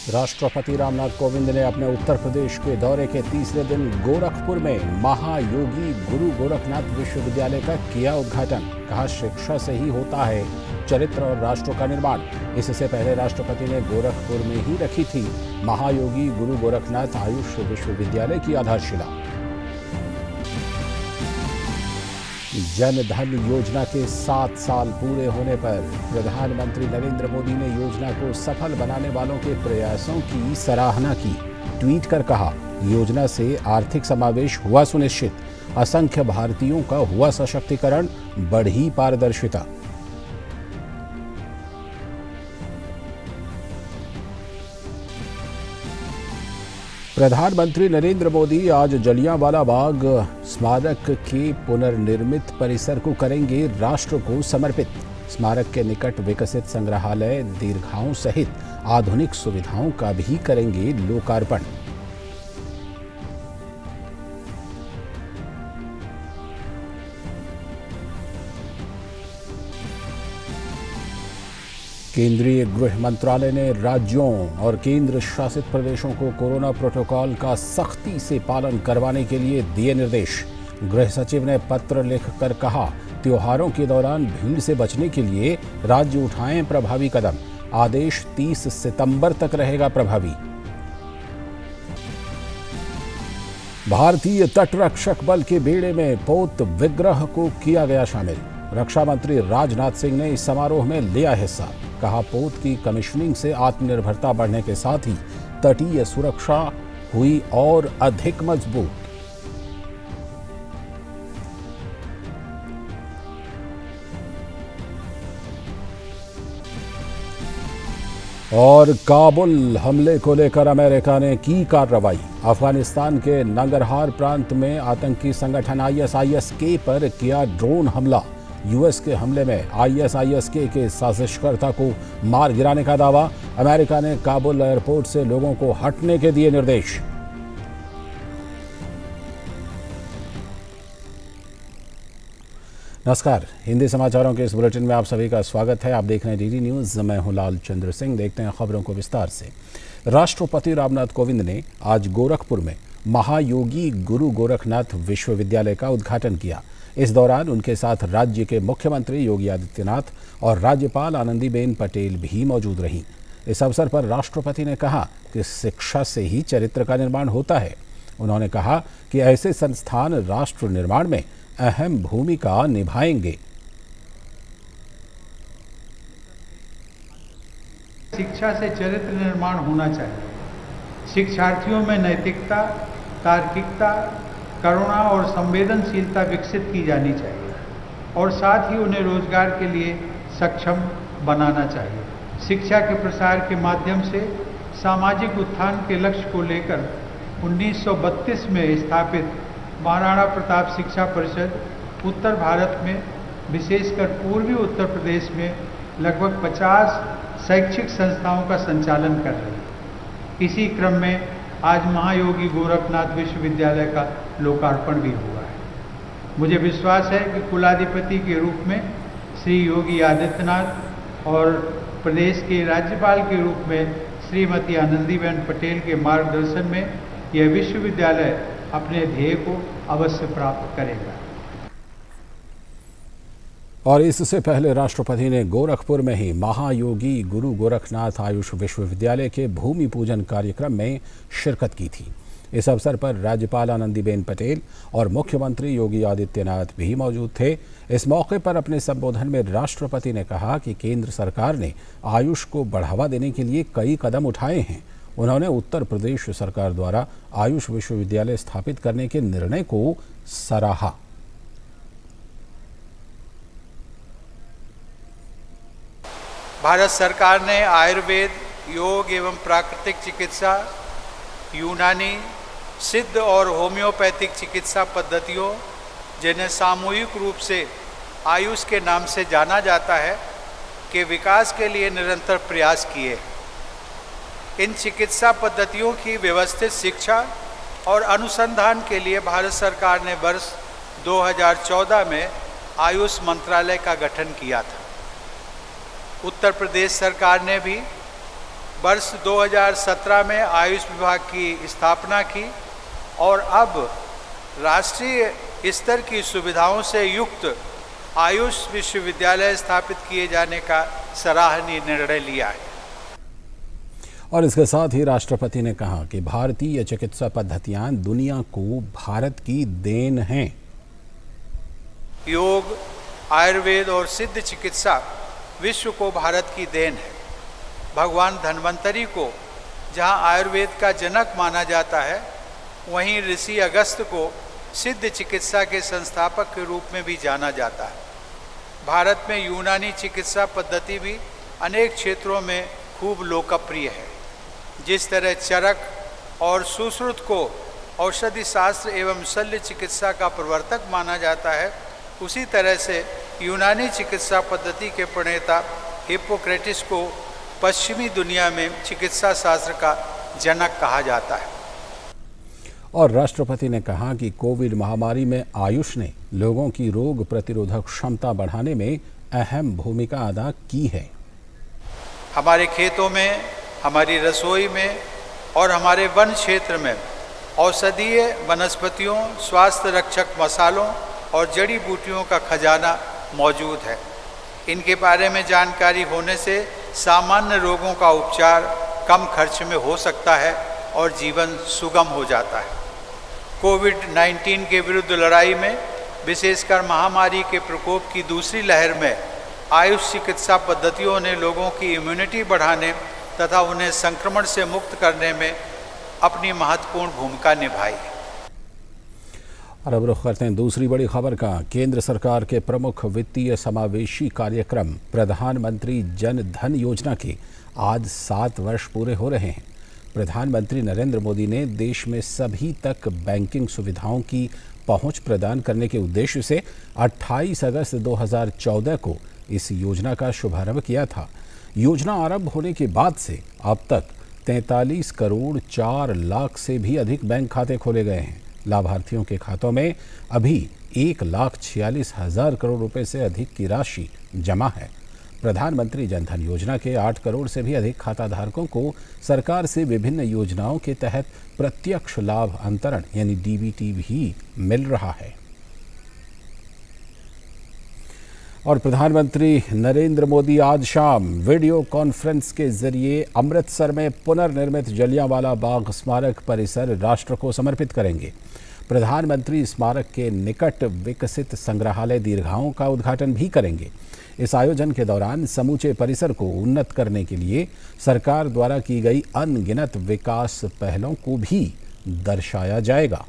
राष्ट्रपति रामनाथ कोविंद ने अपने उत्तर प्रदेश के दौरे के तीसरे दिन गोरखपुर में महायोगी गुरु गोरखनाथ विश्वविद्यालय का किया उद्घाटन। कहा, शिक्षा से ही होता है चरित्र और राष्ट्र का निर्माण। इससे पहले राष्ट्रपति ने गोरखपुर में ही रखी थी महायोगी गुरु गोरखनाथ आयुष विश्वविद्यालय की आधारशिला। जन धन योजना के 7 साल पूरे होने पर प्रधानमंत्री नरेंद्र मोदी ने योजना को सफल बनाने वालों के प्रयासों की सराहना की। ट्वीट कर कहा, योजना से आर्थिक समावेश हुआ सुनिश्चित, असंख्य भारतीयों का हुआ सशक्तिकरण, बढ़ी पारदर्शिता। प्रधानमंत्री नरेंद्र मोदी आज जलियांवाला बाग स्मारक के पुनर्निर्मित परिसर को करेंगे राष्ट्र को समर्पित। स्मारक के निकट विकसित संग्रहालय, दीर्घाओं सहित आधुनिक सुविधाओं का भी करेंगे लोकार्पण। केंद्रीय गृह मंत्रालय ने राज्यों और केंद्र शासित प्रदेशों को कोरोना प्रोटोकॉल का सख्ती से पालन करवाने के लिए दिए निर्देश। गृह सचिव ने पत्र लिखकर कहा, त्योहारों के दौरान भीड़ से बचने के लिए राज्य उठाएं प्रभावी कदम। आदेश 30 सितंबर तक रहेगा प्रभावी। भारतीय तटरक्षक बल के बेड़े में पोत विग्रह को किया गया शामिल। रक्षा मंत्री राजनाथ सिंह ने इस समारोह में लिया हिस्सा। कहा, पोत की कमीशनिंग से आत्मनिर्भरता बढ़ने के साथ ही तटीय सुरक्षा हुई और अधिक मजबूत। और काबुल हमले को लेकर अमेरिका ने की कार्रवाई। अफगानिस्तान के नंगरहार प्रांत में आतंकी संगठन ISIS-K पर किया ड्रोन हमला। यूएस के हमले में ISIS-K के साजिशकर्ता को मार गिराने का दावा। अमेरिका ने काबुल एयरपोर्ट से लोगों को हटने के दिए निर्देश। नमस्कार, हिंदी समाचारों के इस बुलेटिन में आप सभी का स्वागत है। आप देख रहे हैं DD न्यूज। मैं हूं लाल चंद्र सिंह। देखते हैं खबरों को विस्तार से। राष्ट्रपति रामनाथ कोविंद ने आज गोरखपुर में महायोगी गुरु गोरखनाथ विश्वविद्यालय का उद्घाटन किया। इस दौरान उनके साथ राज्य के मुख्यमंत्री योगी आदित्यनाथ और राज्यपाल आनंदीबेन पटेल भी मौजूद रहीं। इस अवसर पर राष्ट्रपति ने कहा कि शिक्षा से ही चरित्र का निर्माण होता है। उन्होंने कहा कि ऐसे संस्थान राष्ट्र निर्माण में अहम भूमिका निभाएंगे। शिक्षा से चरित्र निर्माण होना चाहिए। शिक्षार्थियों में नैतिकता, तार्किकता, करुणा और संवेदनशीलता विकसित की जानी चाहिए और साथ ही उन्हें रोजगार के लिए सक्षम बनाना चाहिए। शिक्षा के प्रसार के माध्यम से सामाजिक उत्थान के लक्ष्य को लेकर 1932 में स्थापित महाराणा प्रताप शिक्षा परिषद उत्तर भारत में, विशेषकर पूर्वी उत्तर प्रदेश में लगभग 50 शैक्षिक संस्थाओं का संचालन कर रही है। इसी क्रम में आज महायोगी गोरखनाथ विश्वविद्यालय का लोकार्पण भी हुआ है। मुझे विश्वास है कि कुलाधिपति के रूप में श्री योगी आदित्यनाथ और प्रदेश के राज्यपाल के रूप में श्रीमती आनंदीबेन पटेल के मार्गदर्शन में यह विश्वविद्यालय अपने ध्येय को अवश्य प्राप्त करेगा। और इससे पहले राष्ट्रपति ने गोरखपुर में ही महायोगी गुरु गोरखनाथ आयुष विश्वविद्यालय के भूमि पूजन कार्यक्रम में शिरकत की थी। इस अवसर पर राज्यपाल आनंदीबेन पटेल और मुख्यमंत्री योगी आदित्यनाथ भी मौजूद थे। इस मौके पर अपने संबोधन में राष्ट्रपति ने कहा कि केंद्र सरकार ने आयुष को बढ़ावा देने के लिए कई कदम उठाए हैं। उन्होंने उत्तर प्रदेश सरकार द्वारा आयुष विश्वविद्यालय स्थापित करने के निर्णय को सराहा। भारत सरकार ने आयुर्वेद, योग एवं प्राकृतिक चिकित्सा, यूनानी, सिद्ध और होम्योपैथिक चिकित्सा पद्धतियों, जिन्हें सामूहिक रूप से आयुष के नाम से जाना जाता है, के विकास के लिए निरंतर प्रयास किए। इन चिकित्सा पद्धतियों की व्यवस्थित शिक्षा और अनुसंधान के लिए भारत सरकार ने वर्ष 2014 में आयुष मंत्रालय का गठन किया था। उत्तर प्रदेश सरकार ने भी वर्ष 2017 में आयुष विभाग की स्थापना की और अब राष्ट्रीय स्तर की सुविधाओं से युक्त आयुष विश्वविद्यालय स्थापित किए जाने का सराहनीय निर्णय लिया है। और इसके साथ ही राष्ट्रपति ने कहा कि भारतीय चिकित्सा पद्धतियां दुनिया को भारत की देन हैं। योग, आयुर्वेद और सिद्ध चिकित्सा विश्व को भारत की देन है। भगवान धन्वंतरी को जहां आयुर्वेद का जनक माना जाता है, वहीं ऋषि अगस्त्य को सिद्ध चिकित्सा के संस्थापक के रूप में भी जाना जाता है। भारत में यूनानी चिकित्सा पद्धति भी अनेक क्षेत्रों में खूब लोकप्रिय है। जिस तरह चरक और सुश्रुत को औषधि शास्त्र एवं शल्य चिकित्सा का प्रवर्तक माना जाता है, उसी तरह से यूनानी चिकित्सा पद्धति के प्रणेता हिप्पोक्रेटिस को पश्चिमी दुनिया में चिकित्सा शास्त्र का जनक कहा जाता है। और राष्ट्रपति ने कहा कि कोविड महामारी में आयुष ने लोगों की रोग प्रतिरोधक क्षमता बढ़ाने में अहम भूमिका अदा की है। हमारे खेतों में, हमारी रसोई में और हमारे वन क्षेत्र में औषधीय वनस्पतियों, स्वास्थ्य रक्षक मसालों और जड़ी बूटियों का खजाना मौजूद है। इनके बारे में जानकारी होने से सामान्य रोगों का उपचार कम खर्च में हो सकता है और जीवन सुगम हो जाता है। कोविड-19 के विरुद्ध लड़ाई में, विशेषकर महामारी के प्रकोप की दूसरी लहर में, आयुष चिकित्सा पद्धतियों ने लोगों की इम्यूनिटी बढ़ाने तथा उन्हें संक्रमण से मुक्त करने में अपनी महत्वपूर्ण भूमिका निभाई। और अब रुख करते हैं दूसरी बड़ी खबर का। केंद्र सरकार के प्रमुख वित्तीय समावेशी कार्यक्रम प्रधानमंत्री जन धन योजना के आज 7 वर्ष पूरे हो रहे हैं। प्रधानमंत्री नरेंद्र मोदी ने देश में सभी तक बैंकिंग सुविधाओं की पहुंच प्रदान करने के उद्देश्य से 28 अगस्त 2014 को इस योजना का शुभारंभ किया था। योजना आरंभ होने के बाद से अब तक 43 करोड़ 4 लाख से भी अधिक बैंक खाते खोले गए हैं। लाभार्थियों के खातों में अभी 1,46,000 करोड़ रुपए से अधिक की राशि जमा है। प्रधानमंत्री जनधन योजना के 8 करोड़ से भी अधिक खाता धारकों को सरकार से विभिन्न योजनाओं के तहत प्रत्यक्ष लाभ अंतरण यानी डीबीटी भी मिल रहा है। और प्रधानमंत्री नरेंद्र मोदी आज शाम वीडियो कॉन्फ्रेंस के जरिए अमृतसर में पुनर्निर्मित जलियांवाला बाग स्मारक परिसर राष्ट्र को समर्पित करेंगे। प्रधानमंत्री स्मारक के निकट विकसित संग्रहालय दीर्घाओं का उद्घाटन भी करेंगे। इस आयोजन के दौरान समूचे परिसर को उन्नत करने के लिए सरकार द्वारा की गई अनगिनत विकास पहलों को भी दर्शाया जाएगा।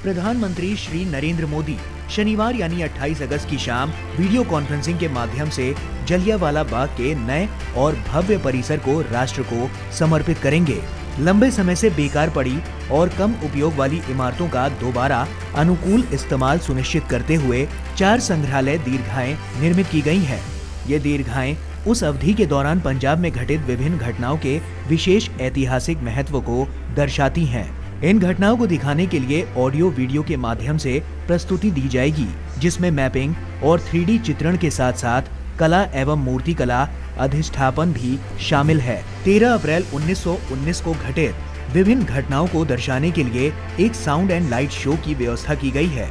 प्रधानमंत्री श्री नरेंद्र मोदी शनिवार यानी 28 अगस्त की शाम वीडियो कॉन्फ्रेंसिंग के माध्यम से जलियांवाला बाग के नए और भव्य परिसर को राष्ट्र को समर्पित करेंगे। लंबे समय से बेकार पड़ी और कम उपयोग वाली इमारतों का दोबारा अनुकूल इस्तेमाल सुनिश्चित करते हुए 4 संग्रहालय दीर्घाएं निर्मित की गई हैं। ये दीर्घाएं उस अवधि के दौरान पंजाब में घटित विभिन्न घटनाओं के विशेष ऐतिहासिक महत्व को दर्शाती हैं। इन घटनाओं को दिखाने के लिए ऑडियो वीडियो के माध्यम से प्रस्तुति दी जाएगी, जिसमें मैपिंग और 3D चित्रण के साथ साथ कला एवं मूर्ति कला अधिष्ठापन भी शामिल है। 13 अप्रैल 1919 को घटित विभिन्न घटनाओं को दर्शाने के लिए एक साउंड एंड लाइट शो की व्यवस्था की गई है।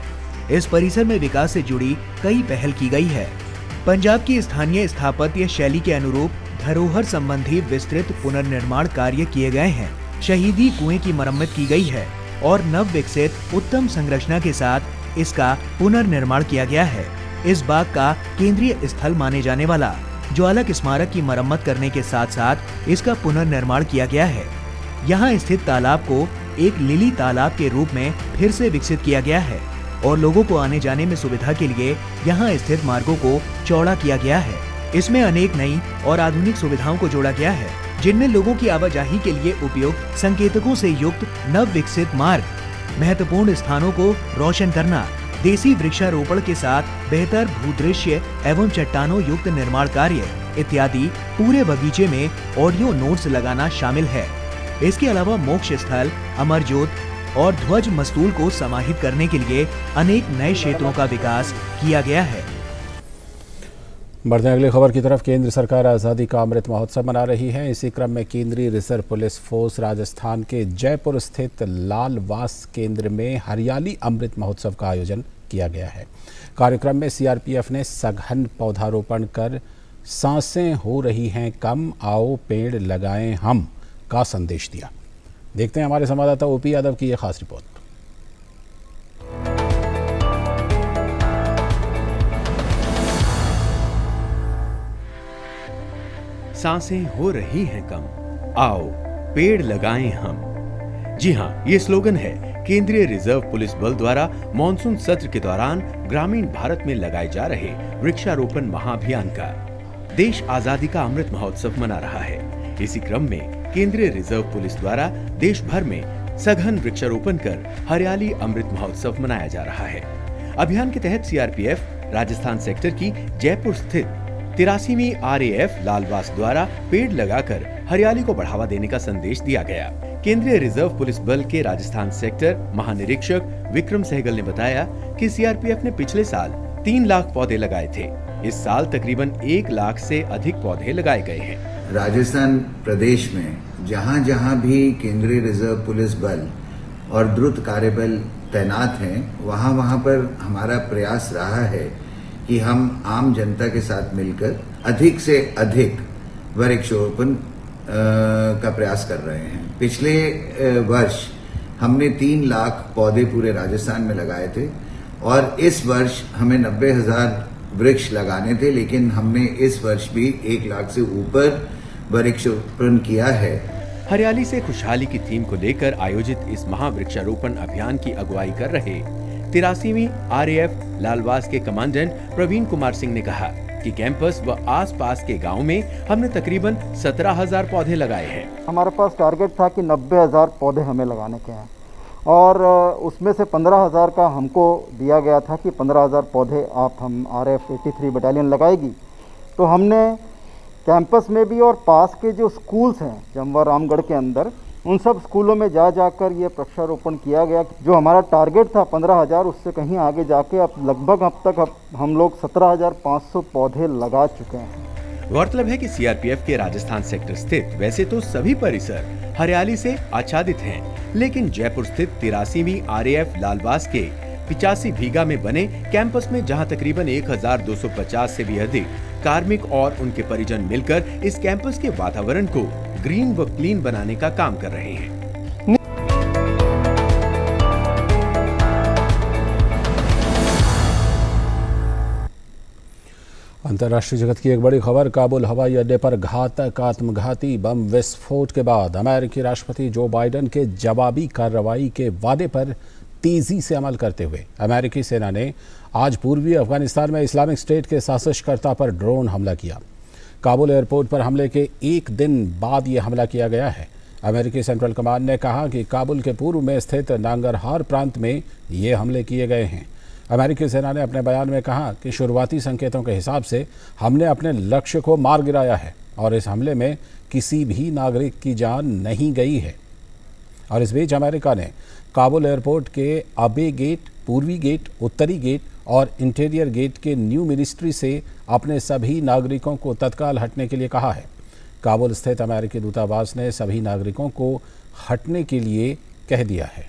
इस परिसर में विकास से जुड़ी कई पहल की गई है। पंजाब की स्थानीय स्थापत्य शैली के अनुरूप धरोहर संबंधी विस्तृत पुनर्निर्माण कार्य किए गए हैं। शहीदी कुएं की मरम्मत की गई है और नव विकसित उत्तम संरचना के साथ इसका पुनर्निर्माण किया गया है। इस बाग का केंद्रीय स्थल माने जाने वाला ज्वालक स्मारक की मरम्मत करने के साथ साथ इसका पुनर्निर्माण किया गया है। यहाँ स्थित तालाब को एक लिली तालाब के रूप में फिर से विकसित किया गया है और लोगों को आने जाने में सुविधा के लिए यहाँ स्थित मार्गों को चौड़ा किया गया है। इसमें अनेक नई और आधुनिक सुविधाओं को जोड़ा गया है, जिनमें लोगों की आवाजाही के लिए उपयुक्त संकेतकों से युक्त नव विकसित मार्ग, महत्वपूर्ण स्थानों को रोशन करना, देसी वृक्षारोपण के साथ बेहतर भूदृश्य एवं चट्टानों युक्त निर्माण कार्य इत्यादि पूरे बगीचे में ऑडियो नोट्स लगाना शामिल है। इसके अलावा मोक्ष स्थल, अमरजोत और ध्वज मस्तूल को समाहित करने के लिए अनेक नए क्षेत्रों का विकास किया गया है। बढ़ते हैं अगली खबर की तरफ। केंद्र सरकार आज़ादी का अमृत महोत्सव मना रही है। इसी क्रम में केंद्रीय रिजर्व पुलिस फोर्स राजस्थान के जयपुर स्थित लालवास केंद्र में हरियाली अमृत महोत्सव का आयोजन किया गया है। कार्यक्रम में सीआरपीएफ ने सघन पौधारोपण कर सांसें हो रही हैं कम, आओ पेड़ लगाएं हम का संदेश दिया। देखते हैं हमारे संवाददाता ओपी यादव की यह खास रिपोर्ट। सांसें हो रही हैं कम, आओ पेड़ लगाएं हम। जी हां, ये स्लोगन है केंद्रीय रिजर्व पुलिस बल द्वारा मॉनसून सत्र के दौरान ग्रामीण भारत में लगाए जा रहे वृक्षारोपण महाअभियान का। देश आजादी का अमृत महोत्सव मना रहा है। इसी क्रम में केंद्रीय रिजर्व पुलिस द्वारा देश भर में सघन वृक्षारोपण कर हरियाली अमृत महोत्सव मनाया जा रहा है। अभियान के तहत सीआरपीएफ राजस्थान सेक्टर की जयपुर स्थित 83वीं RAF लालवास द्वारा पेड़ लगाकर हरियाली को बढ़ावा देने का संदेश दिया गया। केंद्रीय रिजर्व पुलिस बल के राजस्थान सेक्टर महानिरीक्षक विक्रम सहगल ने बताया कि सीआरपीएफ ने पिछले साल 3 लाख पौधे लगाए थे। इस साल तकरीबन 1 लाख से अधिक पौधे लगाए गए हैं। राजस्थान प्रदेश में जहां जहां भी केंद्रीय रिजर्व पुलिस बल और द्रुत कार्यबल तैनात हैं, वहां वहां पर हमारा प्रयास रहा है कि हम आम जनता के साथ मिलकर अधिक से अधिक वृक्षारोपण का प्रयास कर रहे हैं। पिछले वर्ष हमने 3 लाख पौधे पूरे राजस्थान में लगाए थे और इस वर्ष हमें 90,000 वृक्ष लगाने थे, लेकिन हमने इस वर्ष भी 1 लाख से ऊपर वृक्षारोपण किया है। हरियाली से खुशहाली की थीम को लेकर आयोजित इस महावृक्षारोपण अभियान की अगुवाई कर रहे 83वीं RAF लालवास के कमांडेंट प्रवीण कुमार सिंह ने कहा कि कैंपस व आसपास के गांव में हमने तकरीबन 17,000 पौधे लगाए हैं। हमारे पास टारगेट था कि 90,000 पौधे हमें लगाने के हैं और उसमें से 15,000 का हमको दिया गया था कि 15,000 पौधे हम RAF 83 बटालियन लगाएगी। तो हमने कैंपस में भी और पास के जो स्कूल्स हैं जमवा रामगढ़ के अंदर, उन सब स्कूलों में जाकर ये वृक्षारोपण किया गया। जो हमारा टारगेट था 15,000, उससे कहीं आगे जाके अब तक हम लोग 17,500 पौधे लगा चुके हैं। गौरतलब है कि सीआरपीएफ के राजस्थान सेक्टर स्थित वैसे तो सभी परिसर हरियाली से आच्छादित हैं, लेकिन जयपुर स्थित 83वीं RAF लालवास के 85 बीघा में बने कैंपस में जहां तकरीबन 1,250 से भी अधिक कार्मिक और उनके परिजन मिलकर इस कैंपस के वातावरण को ग्रीन व क्लीन बनाने का काम कर रहे हैं। अंतर्राष्ट्रीय जगत की एक बड़ी खबर। काबुल हवाई अड्डे पर घातक आत्मघाती बम विस्फोट के बाद अमेरिकी राष्ट्रपति जो बाइडेन के जवाबी कार्रवाई के वादे पर तेजी से अमल करते हुए अमेरिकी सेना ने आज पूर्वी अफगानिस्तान में इस्लामिक स्टेट के साजिशकर्ता पर ड्रोन हमला किया। काबुल एयरपोर्ट पर हमले के 1 दिन बाद ये हमला किया गया है। अमेरिकी सेंट्रल कमांड ने कहा कि काबुल के पूर्व में स्थित नांगरहार प्रांत में ये हमले किए गए हैं। अमेरिकी सेना ने अपने बयान में कहा कि शुरुआती संकेतों के हिसाब से हमने अपने लक्ष्य को मार गिराया है और इस हमले में किसी भी नागरिक की जान नहीं गई है। और इस बीच अमेरिका ने काबुल एयरपोर्ट के अबे गेट, पूर्वी गेट, उत्तरी गेट और इंटीरियर गेट के न्यू मिनिस्ट्री से अपने सभी नागरिकों को तत्काल हटने के लिए कहा है। काबुल स्थित अमेरिकी दूतावास ने सभी नागरिकों को हटने के लिए कह दिया है।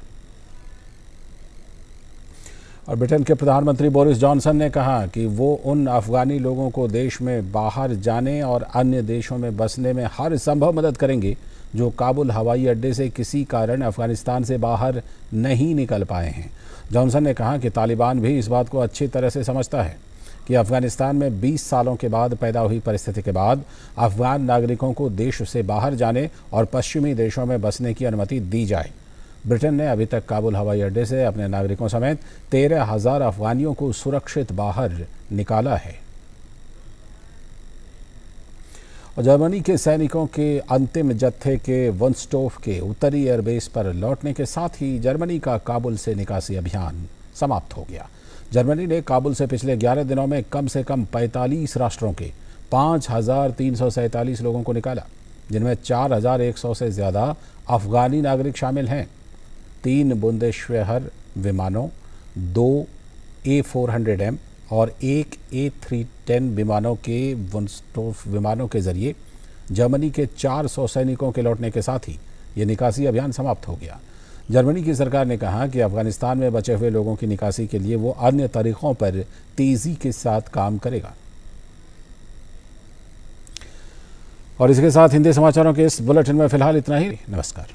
और ब्रिटेन के प्रधानमंत्री बोरिस जॉनसन ने कहा कि वो उन अफगानी लोगों को देश में बाहर जाने और अन्य देशों में बसने में हर संभव मदद करेंगे जो काबुल हवाई अड्डे से किसी कारण अफगानिस्तान से बाहर नहीं निकल पाए हैं। जॉनसन ने कहा कि तालिबान भी इस बात को अच्छी तरह से समझता है कि अफगानिस्तान में 20 सालों के बाद पैदा हुई परिस्थिति के बाद अफगान नागरिकों को देश से बाहर जाने और पश्चिमी देशों में बसने की अनुमति दी जाए। ब्रिटेन ने अभी तक काबुल हवाई अड्डे से अपने नागरिकों समेत 13,000 अफगानियों को सुरक्षित बाहर निकाला है। और जर्मनी के सैनिकों के अंतिम जत्थे के वुन्स्टोफ के उत्तरी एयरबेस पर लौटने के साथ ही जर्मनी का काबुल से निकासी अभियान समाप्त हो गया। जर्मनी ने काबुल से पिछले 11 दिनों में कम से कम 45 राष्ट्रों के 5,347 लोगों को निकाला, जिनमें 4,100 से ज़्यादा अफगानी नागरिक शामिल हैं। 3 बुंदेश्वेहर विमानों, 2 A400M और एक A310 विमानों के वुनस्टोफ विमानों के जरिए जर्मनी के 400 सैनिकों के लौटने के साथ ही ये निकासी अभियान समाप्त हो गया। जर्मनी की सरकार ने कहा कि अफगानिस्तान में बचे हुए लोगों की निकासी के लिए वो अन्य तरीकों पर तेजी के साथ काम करेगा। और इसके साथ हिंदी समाचारों के इस बुलेटिन में फिलहाल इतना ही। नमस्कार।